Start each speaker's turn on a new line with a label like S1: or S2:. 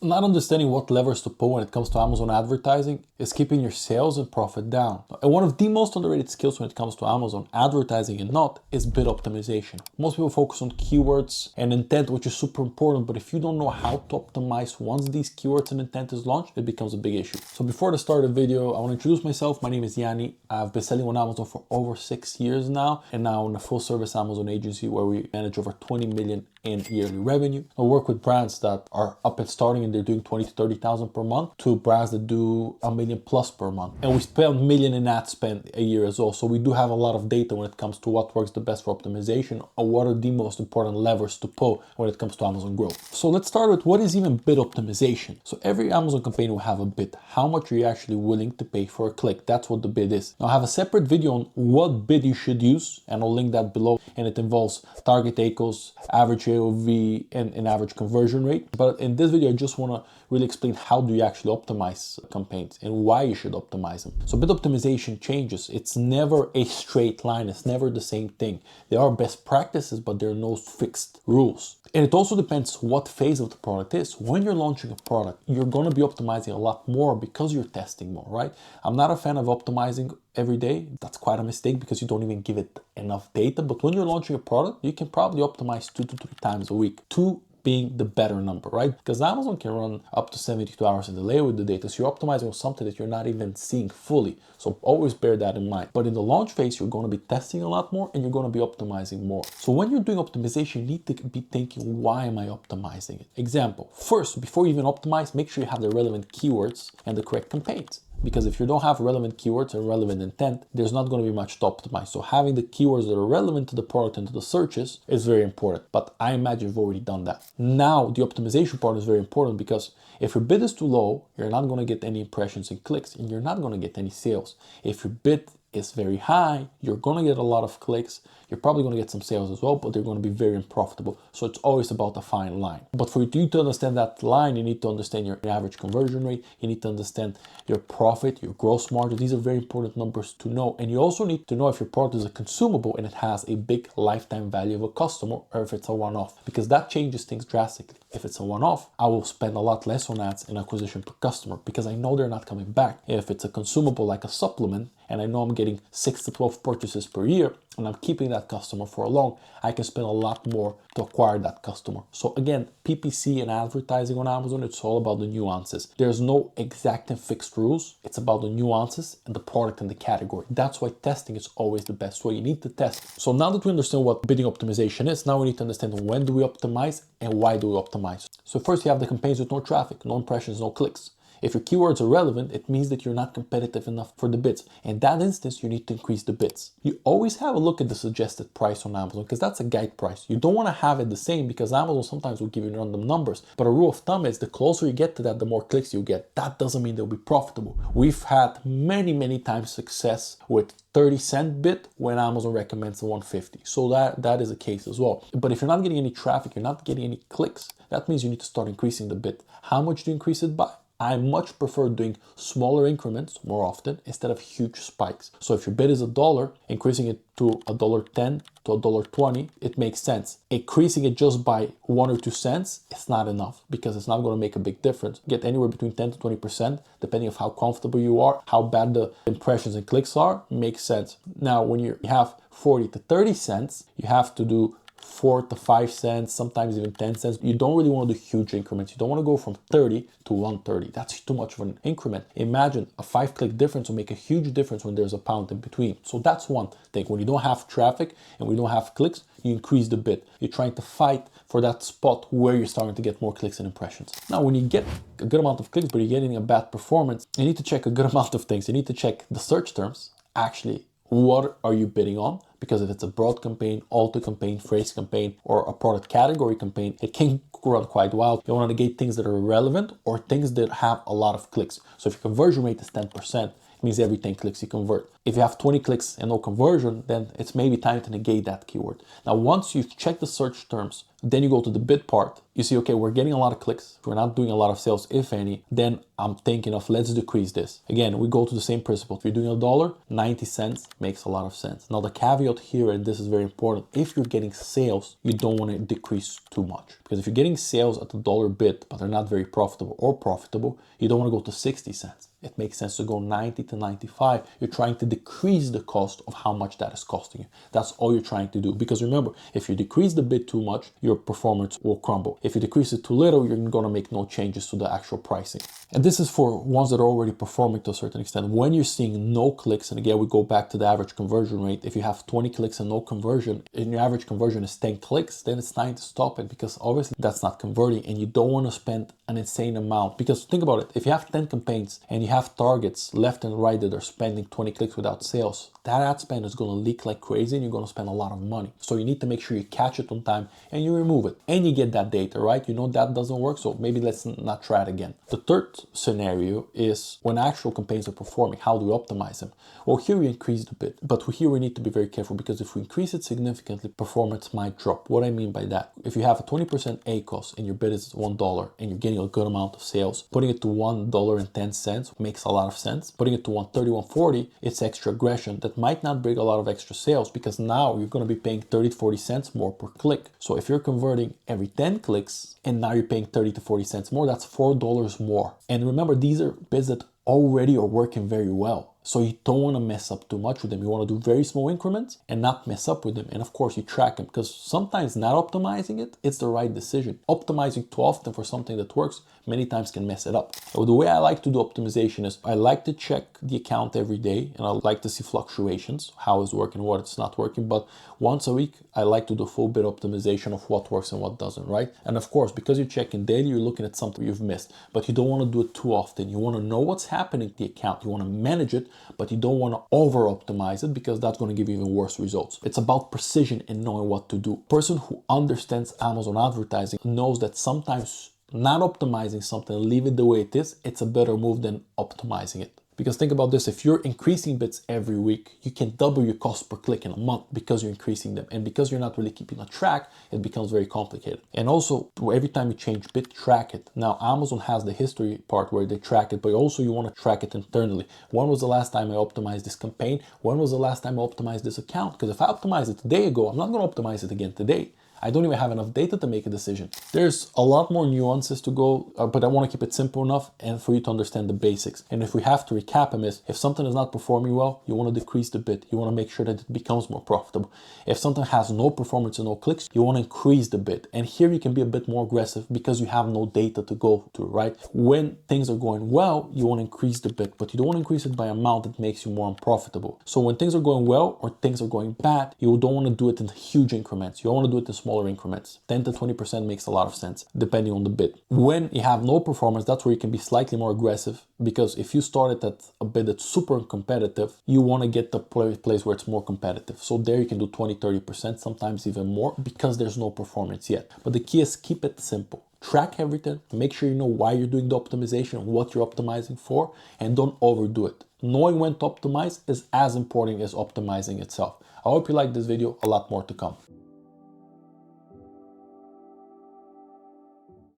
S1: Not understanding what levers to pull when it comes to Amazon advertising is keeping your sales and profit down. And one of the most underrated skills when it comes to Amazon advertising and not is bid optimization. Most people focus on keywords and intent, which is super important, but if you don't know how to optimize once these keywords and intent is launched, it becomes a big issue. So before the start of the video, I want to introduce myself. My name is Yanni. I've been selling on Amazon for over 6 years now, and now in a full service Amazon agency where we manage over 20 million in yearly revenue. I work with brands that are up and starting and they're doing 20 to 30,000 per month to brands that do $1 million plus per month. And we spend $1 million in ad spend a year as well. So we do have a lot of data when it comes to what works the best for optimization or what are the most important levers to pull when it comes to Amazon growth. So let's start with what is even bid optimization. So every Amazon campaign will have a bid. How much are you actually willing to pay for a click? That's what the bid is. Now I have a separate video on what bid you should use, and I'll link that below. And it involves target ACOS, average AOV, and average conversion rate. But in this video, I just want to really explain how do you actually optimize campaigns and why you should optimize them. So bid optimization changes. It's never a straight line. It's never the same thing. There are best practices, but there are no fixed rules. And it also depends what phase of the product is. When you're launching a product, you're going to be optimizing a lot more because you're testing more, right? I'm not a fan of optimizing every day. That's quite a mistake because you don't even give it enough data. But when you're launching a product, you can probably optimize 2 to 3 times a week. 2 being the better number, right? Because Amazon can run up to 72 hours in delay with the data. So you're optimizing on something that you're not even seeing fully. So always bear that in mind. But in the launch phase, you're going to be testing a lot more and you're going to be optimizing more. So when you're doing optimization, you need to be thinking, why am I optimizing it? Example, first, before you even optimize, make sure you have the relevant keywords and the correct campaigns. Because if you don't have relevant keywords and relevant intent, there's not going to be much to optimize. So having the keywords that are relevant to the product and to the searches is very important. But I imagine you've already done that. Now, the optimization part is very important because if your bid is too low, you're not going to get any impressions and clicks, and you're not going to get any sales. If your bid is very high, you're going to get a lot of clicks. You're probably going to get some sales as well, but they're going to be very unprofitable. So it's always about a fine line. But for you to understand that line, you need to understand your average conversion rate. You need to understand your profit, your gross margin. These are very important numbers to know. And you also need to know if your product is a consumable and it has a big lifetime value of a customer, or if it's a one-off, because that changes things drastically. If it's a one-off, I will spend a lot less on ads and acquisition per customer because I know they're not coming back. If it's a consumable like a supplement, and I know I'm getting 6 to 12 purchases per year, and I'm keeping that customer for a long, I can spend a lot more to acquire that customer. So again, PPC and advertising on Amazon, it's all about the nuances. There's no exact and fixed rules. It's about the nuances and the product and the category. That's why testing is always the best way. You need to test. So now that we understand what bidding optimization is, now we need to understand when do we optimize and why do we optimize. So first you have the campaigns with no traffic, no impressions, no clicks. If your keywords are relevant, it means that you're not competitive enough for the bids. In that instance, you need to increase the bids. You always have a look at the suggested price on Amazon because that's a guide price. You don't want to have it the same because Amazon sometimes will give you random numbers. But a rule of thumb is the closer you get to that, the more clicks you get. That doesn't mean they'll be profitable. We've had many times success with 30-cent bid when Amazon recommends a 150. So that is a case as well. But if you're not getting any traffic, you're not getting any clicks, that means you need to start increasing the bid. How much do you increase it by? I much prefer doing smaller increments more often instead of huge spikes. So if your bid is $1, increasing it to $1.10 to $1.20, it makes sense. Increasing it just by 1 or 2 cents, it's not enough because it's not going to make a big difference. Get anywhere between 10 to 20%, depending on how comfortable you are, how bad the impressions and clicks are, makes sense. Now, when you have 40 to 30 cents, you have to do 4 to 5 cents, sometimes even 10 cents. You don't really want to do huge increments. You don't want to go from 30 to 130. That's too much of an increment. Imagine a 5-click difference will make a huge difference when there's a pound in between. So that's one thing. When you don't have traffic and we don't have clicks, you increase the bid. You're trying to fight for that spot where you're starting to get more clicks and impressions. Now, when you get a good amount of clicks, but you're getting a bad performance, you need to check a good amount of things. You need to check the search terms. Actually, what are you bidding on? Because if it's a broad campaign, auto campaign, phrase campaign, or a product category campaign, it can run quite wild. You want to negate things that are relevant or things that have a lot of clicks. So if your conversion rate is 10%, it means every 10 clicks you convert. If you have 20 clicks and no conversion, then it's maybe time to negate that keyword. Now, once you've checked the search terms, then you go to the bid part. You see, okay, we're getting a lot of clicks. We're not doing a lot of sales, if any. Then I'm thinking of, let's decrease this. Again, we go to the same principle. If you're doing $1, 90 cents makes a lot of sense. Now, the caveat here, and this is very important, if you're getting sales, you don't want to decrease too much. Because if you're getting sales at $1 bid, but they're not very profitable or profitable, you don't want to go to 60 cents. It makes sense to go 90 to 95. You're trying to decrease the cost of how much that is costing you. That's all you're trying to do. Because remember, if you decrease the bid too much, your performance will crumble. If you decrease it too little, you're going to make no changes to the actual pricing. And this is for ones that are already performing to a certain extent. When you're seeing no clicks, and again, we go back to the average conversion rate. If you have 20 clicks and no conversion, and your average conversion is 10 clicks, then it's time to stop it, because obviously that's not converting, and you don't want to spend an insane amount. Because think about it, if you have 10 campaigns and you have targets left and right that are spending 20 clicks without sales, that ad spend is going to leak like crazy and you're going to spend a lot of money. So you need to make sure you catch it on time and you remove it and you get that data, right? You know that doesn't work, so maybe let's not try it again. The third scenario is when actual campaigns are performing, how do we optimize them? Well, here we increase the bid, but here we need to be very careful, because if we increase it significantly, performance might drop. What I mean by that, if you have a 20% ACoS and your bid is $1 and you're getting a good amount of sales, putting it to $1.10 makes a lot of sense. Putting it to $1.30, $1.40, it's extra aggression that might not bring a lot of extra sales, because now you're going to be paying 30 to 40 cents more per click. So if you're converting every 10 clicks and now you're paying 30 to 40 cents more, that's $4 more. And remember, these are bids that already are working very well. So you don't want to mess up too much with them. You want to do very small increments and not mess up with them. And of course you track them, because sometimes not optimizing it, it's the right decision. Optimizing too often for something that works many times can mess it up. So the way I like to do optimization is I like to check the account every day, and I like to see fluctuations, how it's working, what it's not working. But once a week, I like to do full bid optimization of what works and what doesn't, right? And of course, because you're checking daily, you're looking at something you've missed, but you don't want to do it too often. You want to know what's happening to the account. You want to manage it, but you don't want to over optimize it, because that's going to give you even worse results. It's about precision and knowing what to do. A person who understands Amazon advertising knows that sometimes not optimizing something and leave it the way it is, it's a better move than optimizing it. Because think about this, if you're increasing bids every week, you can double your cost per click in a month because you're increasing them. And because you're not really keeping a track, it becomes very complicated. And also, every time you change bid, track it. Now, Amazon has the history part where they track it, but also you want to track it internally. When was the last time I optimized this campaign? When was the last time I optimized this account? Because if I optimized it a day ago, I'm not going to optimize it again today. I don't even have enough data to make a decision. There's a lot more nuances to go, but I want to keep it simple enough and for you to understand the basics. And if we have to recap them, is if something is not performing well, you want to decrease the bid. You want to make sure that it becomes more profitable. If something has no performance and no clicks, you want to increase the bid. And here you can be a bit more aggressive because you have no data to go to, right? When things are going well, you want to increase the bid, but you don't want to increase it by an amount that makes you more unprofitable. So when things are going well or things are going bad, you don't want to do it in huge increments. You don't want to do it in smaller increments. 10 to 20% makes a lot of sense depending on the bid. When you have no performance, that's where you can be slightly more aggressive, because if you started at a bid that's super competitive, you want to get the place where it's more competitive. So there you can do 20-30%, sometimes even more, because there's no performance yet. But the key is keep it simple. Track everything, make sure you know why you're doing the optimization, what you're optimizing for, and don't overdo it. Knowing when to optimize is as important as optimizing itself. I hope you liked this video, a lot more to come.